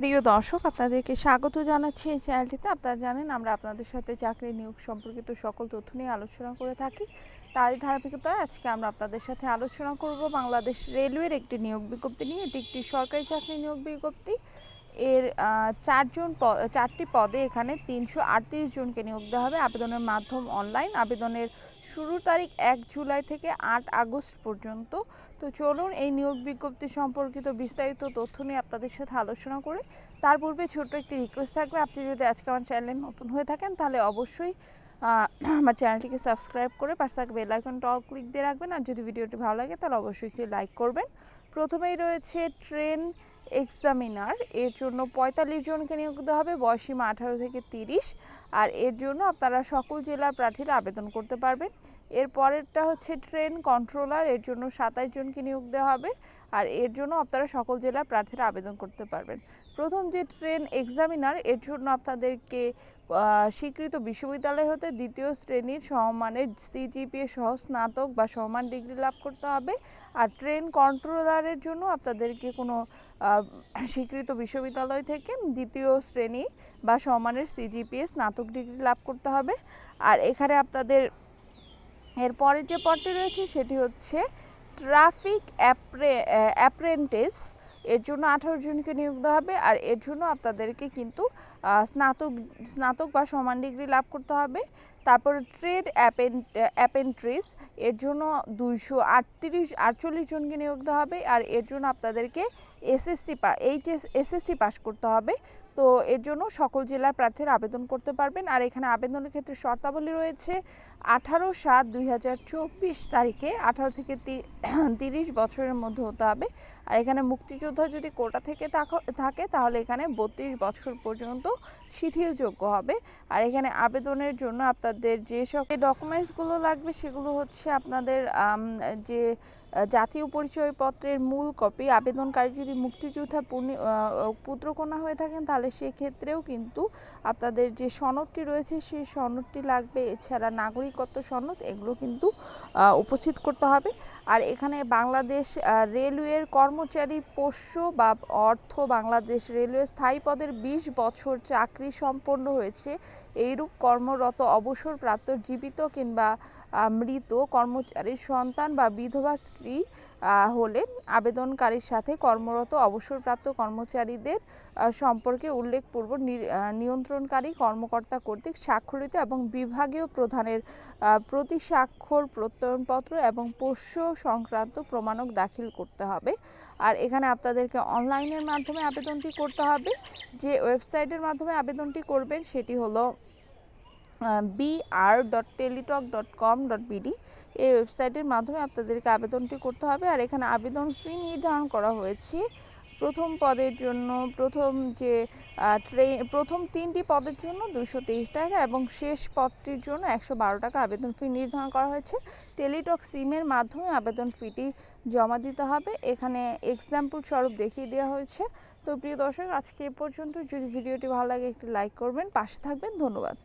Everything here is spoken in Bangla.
প্রিয় দর্শক, আপনাদেরকে স্বাগত জানাচ্ছি এই চ্যানেলটিতে। আপনারা জানেন আমরা আপনাদের সাথে চাকরি নিয়োগ সম্পর্কিত সকল তথ্য নিয়ে আলোচনা করে থাকি। তারই ধারাবাহিকতায় আজকে আমরা আপনাদের সাথে আলোচনা করব বাংলাদেশ রেলওয়ের একটি নিয়োগ বিজ্ঞপ্তি নিয়ে। এটি একটি সরকারি চাকরি নিয়োগ বিজ্ঞপ্তি। এর চারটি পদে এখানে 338 জনকে নিয়োগ দেওয়া হবে। আবেদনের মাধ্যম অনলাইন। আবেদনের শুরুর তারিখ 1 জুলাই থেকে 8 আগস্ট পর্যন্ত। তো চলুন এই নিয়োগ বিজ্ঞপ্তি সম্পর্কিত বিস্তারিত তথ্য নিয়ে আপনাদের সাথে আলোচনা করে। তার পূর্বে ছোট্ট একটি রিকোয়েস্ট থাকবে, আপনি যদি আজকে আমার চ্যানেলে নতুন হয়ে থাকেন তাহলে অবশ্যই আমার চ্যানেলটিকে সাবস্ক্রাইব করে পাশে থাকা বেল আইকনটা অল ক্লিক দিয়ে রাখবেন। আর যদি ভিডিওটি ভালো লাগে তাহলে অবশ্যই একটি লাইক করবেন। প্রথমেই রয়েছে ট্রেন এক্সামিনার। এর জন্য 45 জনকে নিয়োগ দেওয়া হবে, বয়সীমা 18 থেকে 30। আর এর জন্য আপনারা সকল জেলার প্রার্থীরা আবেদন করতে পারবেন। এর পরেরটা হচ্ছে ট্রেন কন্ট্রোলার। এর জন্য 27 জনকে নিয়োগ দেওয়া হবে, আর এর জন্য আপনারা সকল জেলার প্রার্থীরা আবেদন করতে পারবেন। প্রথম যে ট্রেন এক্সামিনার, এর জন্য আপনাদেরকে স্বীকৃত বিশ্ববিদ্যালয় হতে দ্বিতীয় শ্রেণীর সমমানের সিজিপিএ সহ স্নাতক বা সমান ডিগ্রি লাভ করতে হবে। আর ট্রেন কন্ট্রোলারের জন্য আপনাদেরকে কোনো স্বীকৃত বিশ্ববিদ্যালয় থেকে দ্বিতীয় শ্রেণী বা সমানের সিজিপিএ স্নাতক ডিগ্রি লাভ করতে হবে। আর এখানে আপনাদের এরপরের যে পদটি রয়েছে সেটি হচ্ছে ট্রাফিক অ্যাপ্রেন্টিস। এর জন্য 18 জনকে নিয়োগ দেওয়া হবে, আর এর জন্য আপনাদেরকে কিন্তু স্নাতক বা সমান ডিগ্রি লাভ করতে হবে। তারপর ট্রেড অ্যাপেন্ট্রিস। এর জন্য 248 জনকে নিয়োগ দেওয়া হবে, আর এর জন্য আপনাদেরকে এসএসসি পাস করতে হবে। তো এর জন্য সকল জেলার প্রার্থীরা আবেদন করতে পারবেন। আর এখানে আবেদনের ক্ষেত্রে শর্তাবলী রয়েছে 18/7/2024 তারিখে 18 থেকে 30 বছরের মধ্যে হতে হবে। আর এখানে মুক্তিযোদ্ধা যদি কোটা থেকে থাকে তাহলে এখানে 32 বছর পর্যন্ত শিথিলযোগ্য হবে। আর এখানে আবেদনের জন্য আপনাদের যে সকল ডকুমেন্টসগুলো লাগবে সেগুলো হচ্ছে আপনাদের যে জাতীয় পরিচয়পত্রের মূল কপি। আবেদনকারী যদি মুক্তিযোদ্ধা পুত্রকন্যা হয়ে থাকেন তাহলে সেক্ষেত্রেও কিন্তু আপনাদের যে সনদটি রয়েছে সেই সনদটি লাগবে। এছাড়া নাগরিকত্ব সনদ, এগুলো কিন্তু উপস্থিত করতে হবে। আর এখানে বাংলাদেশ রেলওয়ের কর্মচারী পোষ্য বা অর্থ বাংলাদেশ রেলওয়ে স্থায়ী পদের 20 বছর চাকরি সম্পন্ন হয়েছে এইরূপ কর্মরত অবসরপ্রাপ্ত জীবিত কিংবা মৃত কর্মচারীর সন্তান বা বিধবা স্ত্রী হলে আবেদনকারীর সাথে কর্মরত অবসরপ্রাপ্ত কর্মচারীদের সম্পর্কে উল্লেখপূর্বক নিয়ন্ত্রণকারী কর্মকর্তা কর্তৃক স্বাক্ষরিত এবং বিভাগীয় প্রধানের প্রতি স্বাক্ষর প্রত্যয়নপত্র এবং পোষ্য সংক্রান্ত প্রমাণক দাখিল করতে হবে। আর এখানে আপনাদেরকে অনলাইনের মাধ্যমে আবেদনটি করতে হবে। যে ওয়েবসাইটের মাধ্যমে আবেদনটি করবেন সেটি হলো br.teletalk.com.bd। এই ওয়েবসাইটের মাধ্যমে আপনাদেরকে আবেদনটি করতে হবে। আর এখানে আবেদন ফি নির্ধারণ করা হয়েছে প্রথম পদের জন্য প্রথম 3টি পদের জন্য 223 টাকা এবং শেষ পদটির জন্য 112 টাকা আবেদন ফি নির্ধারণ করা হয়েছে। টেলিটক সিমের মাধ্যমে আবেদন ফিটি জমা দিতে হবে। এখানে এক্সাম্পল স্বরূপ দেখিয়ে দেওয়া হয়েছে। তো প্রিয় দর্শক, আজকে এ পর্যন্ত। যদি ভিডিওটি ভালো লাগে একটি লাইক করবেন, পাশে থাকবেন। ধন্যবাদ।